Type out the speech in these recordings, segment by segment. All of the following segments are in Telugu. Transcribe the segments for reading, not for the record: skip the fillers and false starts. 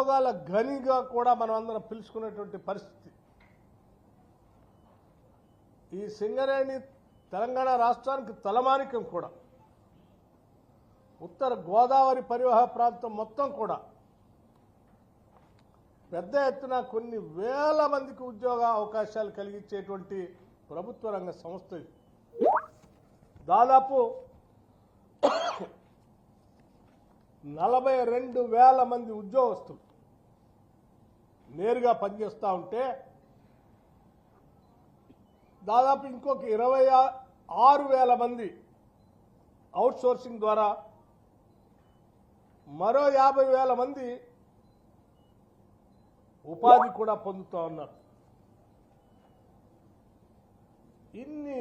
ఉద్యోగాల గనిగా కూడా మనం అందరం పిలుచుకునేటువంటి పరిస్థితి. ఈ సింగరేణి తెలంగాణ రాష్ట్రానికి తలమానికం కూడా. ఉత్తర గోదావరి పరివాహ ప్రాంతం మొత్తం కూడా పెద్ద ఎత్తున కొన్ని వేల మందికి ఉద్యోగ అవకాశాలు కలిగించేటువంటి ప్రభుత్వ రంగ సంస్థ ఇది. దాదాపు 42,000 మంది ఉద్యోగస్తులు నేరుగా పనిచేస్తూ ఉంటే దాదాపు ఇంకొక 26,000 మంది అవుట్సోర్సింగ్ ద్వారా మరో 50,000 మంది ఉపాధి కూడా పొందుతూ ఉన్నారు. ఇన్ని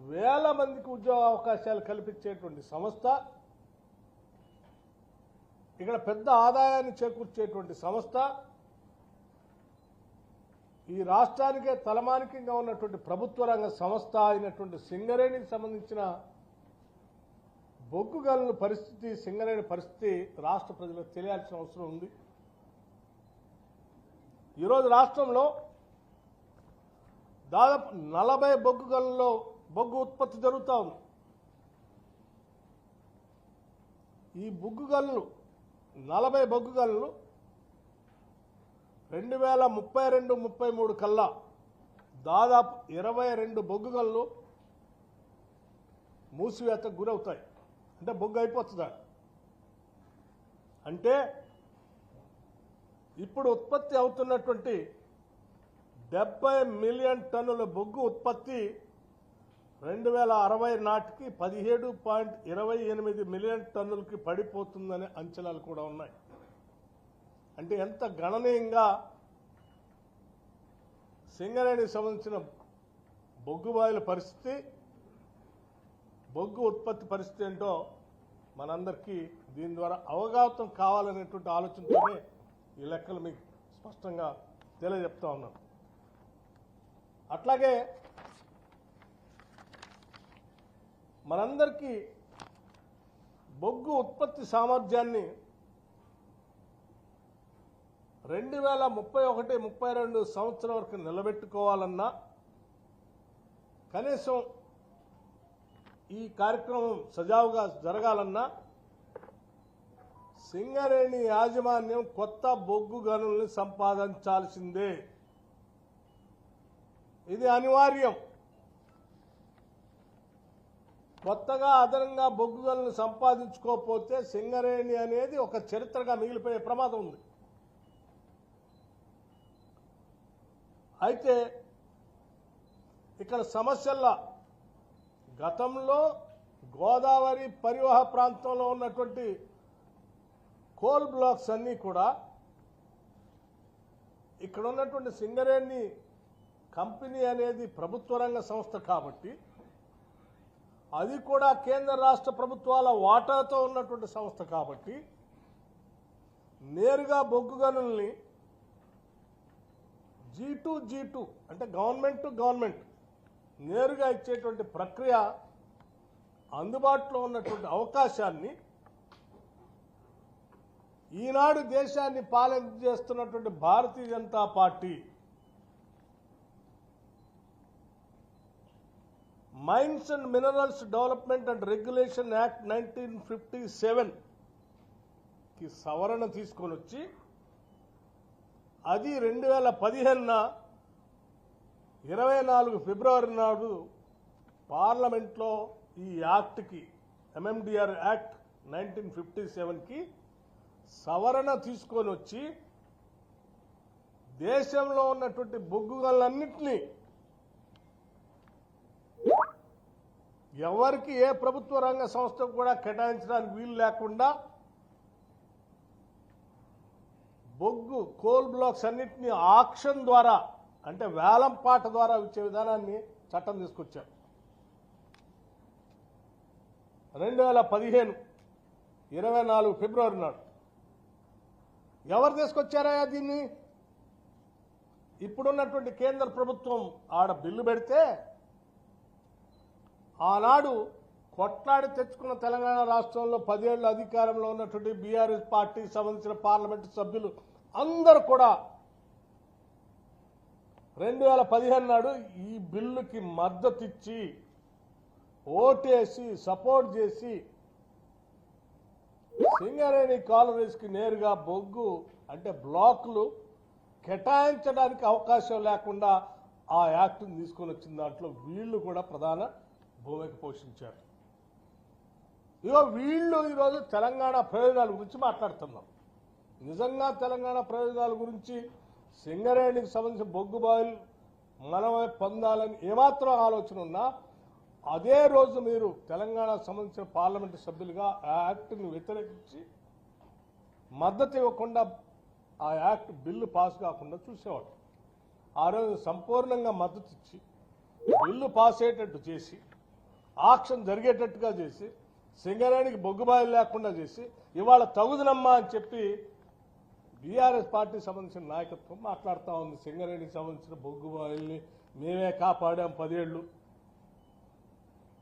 వేల మందికి ఉద్యోగ అవకాశాలు కల్పించేటువంటి సంస్థ, ఇక్కడ పెద్ద ఆదాయాన్ని చేకూర్చేటువంటి సంస్థ, ఈ రాష్ట్రానికే తలమానికంగా ఉన్నటువంటి ప్రభుత్వ రంగ సంస్థ అయినటువంటి సింగరేణికి సంబంధించిన బొగ్గు గనుల పరిస్థితి, సింగరేణి పరిస్థితి రాష్ట్ర ప్రజలకు తెలియాల్సిన అవసరం ఉంది. ఈరోజు రాష్ట్రంలో దాదాపు 40 బొగ్గు గనుల్లో బొగ్గు ఉత్పత్తి జరుగుతూ ఉంది. ఈ బొగ్గు గనులు 40 బొగ్గు గనులు 2032-33 కల్లా దాదాపు 22 బొగ్గు గనులు మూసివేతకు గురవుతాయి. అంటే బొగ్గు అయిపోతుందా అంటే ఇప్పుడు ఉత్పత్తి అవుతున్నటువంటి 70 మిలియన్ టన్నుల బొగ్గు ఉత్పత్తి 2060 నాటికి 17.28 మిలియన్ టన్నులకి పడిపోతుందనే అంచనాలు కూడా ఉన్నాయి. అంటే ఎంత గణనీయంగా సింగరేణికి సంబంధించిన బొగ్గు బాయిల పరిస్థితి, బొగ్గు ఉత్పత్తి పరిస్థితి ఏంటో మనందరికీ దీని ద్వారా అవగాహన కావాలనేటువంటి ఆలోచనతోనే ఈ లెక్కలు మీకు స్పష్టంగా తెలియజెప్తా ఉన్నాను. అట్లాగే మనందరికీ బొగ్గు ఉత్పత్తి సామర్థ్యాన్ని 2031-32 సంవత్సరం వరకు నిలబెట్టుకోవాలన్నా, కనీసం ఈ కార్యక్రమం సజావుగా జరగాలన్నా సింగరేణి యాజమాన్యం కొత్త బొగ్గు గనుల్ని సంపాదించాల్సిందే. ఇది అనివార్యం. కొత్తగా అదనంగా బొగ్గు గనులను సంపాదించుకోకపోతే సింగరేణి అనేది ఒక చరిత్రగా మిగిలిపోయే ప్రమాదం ఉంది. అయితే ఇక్కడ సమస్యల గతంలో గోదావరి పరివాహ ప్రాంతంలో ఉన్నటువంటి కోల్ బ్లాక్స్ అన్నీ కూడా ఇక్కడ ఉన్నటువంటి సింగరేణి కంపెనీ అనేది ప్రభుత్వ రంగ సంస్థ కాబట్టి అది కూడా కేంద్ర రాష్ట్ర ప్రభుత్వాల వాటాతో ఉన్నటువంటి సంస్థ కాబట్టి నేరుగా బొగ్గు గనుల్ని G2 అంటే గవర్నమెంట్ టు గవర్నమెంట్ నేరుగా ఇచ్చేటువంటి ప్రక్రియ అందుబాటులో ఉన్నటువంటి అవకాశాన్ని ఈనాడు దేశాన్ని పాలన చేస్తున్నటువంటి Bharatiya Janata Party Mines and Minerals Development and Regulation Act 1957 కి సవరణ తీసుకొని వచ్చి అది 2015 24 ఫిబ్రవరి నాడు పార్లమెంట్లో ఈ యాక్ట్కి MMDR యాక్ట్ 1957కి సవరణ తీసుకొని వచ్చి దేశంలో ఉన్నటువంటి బొగ్గు గనులన్నింటినీ ఎవరికి ఏ ప్రభుత్వ రంగ సంస్థకు కూడా కేటాయించడానికి వీలు లేకుండా బొగ్గు కోల్ బ్లాక్స్ అన్నింటినీ ఆక్షన్ ద్వారా అంటే వేలంపాట ద్వారా ఇచ్చే విధానాన్ని చట్టం తీసుకొచ్చారు. 2015 24 ఫిబ్రవరి నాడు ఎవరు తీసుకొచ్చారా దీన్ని? ఇప్పుడున్నటువంటి కేంద్ర ప్రభుత్వం ఆడ బిల్లు పెడితే ఆనాడు కొట్లాడి తెచ్చుకున్న తెలంగాణ రాష్ట్రంలో 10 ఏళ్ల అధికారంలో ఉన్నటువంటి బీఆర్ఎస్ పార్టీకి సంబంధించిన పార్లమెంటు సభ్యులు అందరూ కూడా 2015 నాడు ఈ బిల్లుకి మద్దతిచ్చి ఓటేసి సపోర్ట్ చేసి సింగరేణి కాలనీస్కి నేరుగా బొగ్గు అంటే బ్లాకులు కేటాయించడానికి అవకాశం లేకుండా ఆ యాక్ట్ని తీసుకొని వచ్చిన దాంట్లో వీళ్ళు కూడా ప్రధాన భూమిక పోషించారు. ఇగో వీళ్ళు ఈరోజు తెలంగాణ ప్రయోజనాల గురించి మాట్లాడుతున్నాం. నిజంగా తెలంగాణ ప్రయోజనాల గురించి సింగరేణికి సంబంధించిన బొగ్గు బాయిలు మనమే పొందాలని ఏమాత్రం ఆలోచన ఉన్నా అదే రోజు మీరు తెలంగాణకు సంబంధించిన పార్లమెంటు సభ్యులుగా ఆ యాక్ట్ని వ్యతిరేకించి మద్దతు ఇవ్వకుండా ఆ యాక్ట్ బిల్లు పాస్ కాకుండా చూసేవాడు. ఆ రోజు సంపూర్ణంగా మద్దతు ఇచ్చి బిల్లు పాస్ అయ్యేటట్టు చేసి ఆక్షన్ జరిగేటట్టుగా చేసి సింగరేణికి బొగ్గుబాయిలు లేకుండా చేసి ఇవాళ తగుదనమ్మా అని చెప్పి బీఆర్ఎస్ పార్టీకి సంబంధించిన నాయకత్వం మాట్లాడుతూ ఉంది. సింగరేణికి సంబంధించిన బొగ్గుబాయిల్ని మేమే కాపాడాం 10 ఏళ్ళు,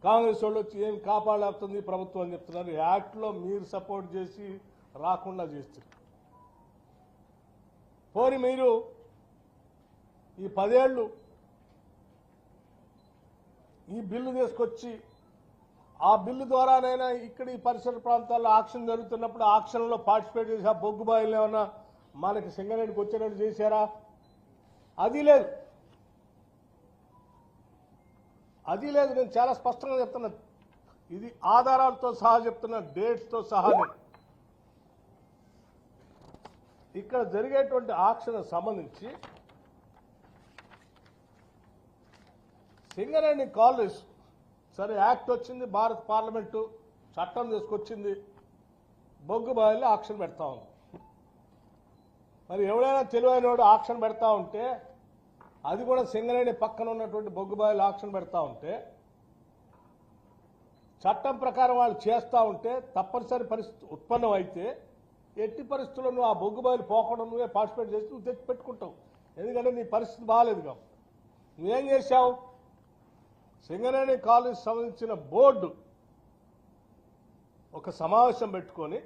కాంగ్రెస్ వాళ్ళు వచ్చి ఏం కాపాడలేస్తుంది ప్రభుత్వం అని చెప్తున్నారు. యాక్ట్లో మీరు సపోర్ట్ చేసి రాకుండా చేస్తారు. పోని మీరు ఈ 10 ఏళ్ళు ఈ బిల్లు తీసుకొచ్చి ఆ బిల్లు ద్వారానైనా ఇక్కడ ఈ పరిసర ప్రాంతాల్లో ఆక్షన్ జరుగుతున్నప్పుడు ఆక్షన్లో పార్టిసిపేట్ చేసి ఆ బొగ్గు బాయిలు ఏమన్నా మనకి సింగరేణికి వచ్చేటట్టు చేశారా? అది లేదు, అది లేదు. నేను చాలా స్పష్టంగా చెప్తున్నా, ఇది ఆధారాలతో సహా చెప్తున్నా, డేట్స్తో సహా. ఇక్కడ జరిగేటువంటి ఆక్షన్ సంబంధించి సింగరేణి కాలనీస్ సరే యాక్ట్ వచ్చింది, భారత పార్లమెంటు చట్టం తీసుకొచ్చింది, బొగ్గు బాయిల్లో ఆక్షన్ పెడతా ఉంది. మరి ఎవడైనా తెలివైనవాడు ఆక్షన్ పెడతా ఉంటే అది కూడా సింగరేణి పక్కన ఉన్నటువంటి బొగ్గు బాయిలు ఆక్షన్ పెడతా ఉంటే చట్టం ప్రకారం వాళ్ళు చేస్తూ ఉంటే తప్పనిసరి పరిస్థితి ఉత్పన్నం అయితే ఎట్టి పరిస్థితుల్లో నువ్వు ఆ బొగ్గు బాయిలు పోకుండా నువ్వే పార్టిసిపేట్ చేసి నువ్వు తెచ్చి పెట్టుకుంటావు. ఎందుకంటే నీ పరిస్థితి బాగాలేదు కాబట్టి. నువ్వేం చేశావు? సింగరేణి కాలేజ్ సంబంధించిన బోర్డు ఒక సమావేశం పెట్టుకొని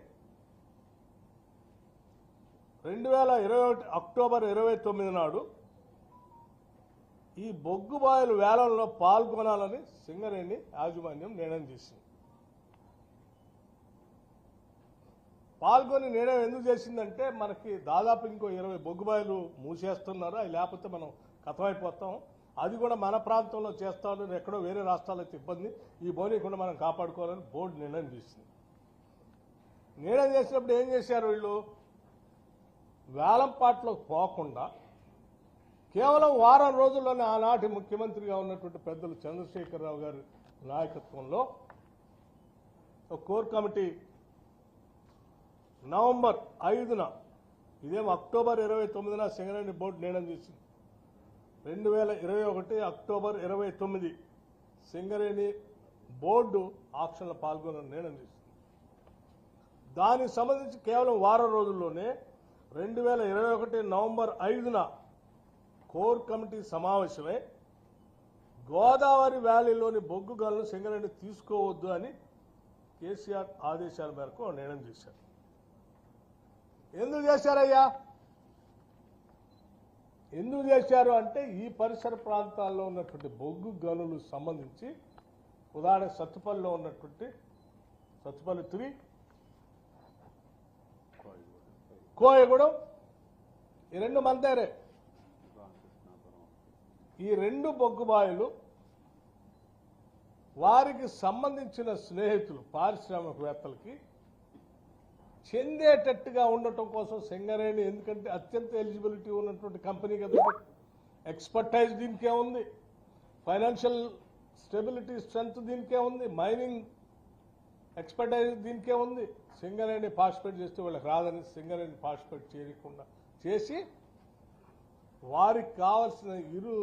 2021 అక్టోబర్ 29 నాడు ఈ బొగ్గు బాయిల వేలంలో పాల్గొనాలని సింగరేణి యాజమాన్యం నిర్ణయం చేసింది. పాల్గొని నిర్ణయం ఎందుకు చేసిందంటే మనకి దాదాపు ఇంకో 20 బొగ్గు బాయిలు మూసేస్తున్నారు, అవి లేకపోతే మనం కథమైపోతాం, అది కూడా మన ప్రాంతంలో చేస్తామని ఎక్కడో వేరే రాష్ట్రాల్లో అయితే ఇబ్బంది, ఈ బోనీకుండా మనం కాపాడుకోవాలని బోర్డు నిర్ణయం చేసింది. నిర్ణయం చేసినప్పుడు ఏం చేశారు వీళ్ళు? వేలంపాట్లోకి పోకుండా కేవలం వారం రోజుల్లోనే ఆనాటి ముఖ్యమంత్రిగా ఉన్నటువంటి పెద్దలు చంద్రశేఖరరావు గారి నాయకత్వంలో ఒక కోర్ కమిటీ నవంబర్ 5న, ఇదేమో అక్టోబర్ 29న సింగరేణి బోర్డు నిర్ణయం చేసింది. 2021 అక్టోబర్ 29 సింగరేణి బోర్డు ఆక్షన్లో పాల్గొనని నిర్ణయం చేసింది. దానికి సంబంధించి కేవలం వారం రోజుల్లోనే 2021 నవంబర్ 5న కోర్ కమిటీ సమావేశమై గోదావరి వ్యాలీలోని బొగ్గు గనులను సింగరేణి తీసుకోవద్దు అని కేసీఆర్ ఆదేశాల మేరకు నిర్ణయం చేశారు. ఎందుకు చేశారయ్యా? ఎందుకు చేశారు అంటే ఈ పరిసర ప్రాంతాల్లో ఉన్నటువంటి బొగ్గు గనులు సంబంధించి ఉదాహరణ సత్తుపల్లిలో ఉన్నటువంటి సత్తుపల్లి 3, కోయగూడెం, ఈ 2 మందేరే. ఈ 2 బొగ్గు బాయిలు వారికి సంబంధించిన స్నేహితులు పారిశ్రామికవేత్తలకి చెందేటట్టుగా ఉండటం కోసం సింగరేణి, ఎందుకంటే అత్యంత ఎలిజిబిలిటీ ఉన్నటువంటి కంపెనీ కదా, ఎక్స్పర్టైజ్ దీనికే ఉంది, ఫైనాన్షియల్ స్టెబిలిటీ స్ట్రెంత్ దీనికే ఉంది, మైనింగ్ ఎక్స్పర్టైజ్ దీనికే ఉంది. సింగరేణి పార్టిసిపేట్ చేస్తే వాళ్ళకి రాదని సింగరేణి పార్టిసిపేట్ చేయకుండా చేసి వారికి కావాల్సిన ఇరు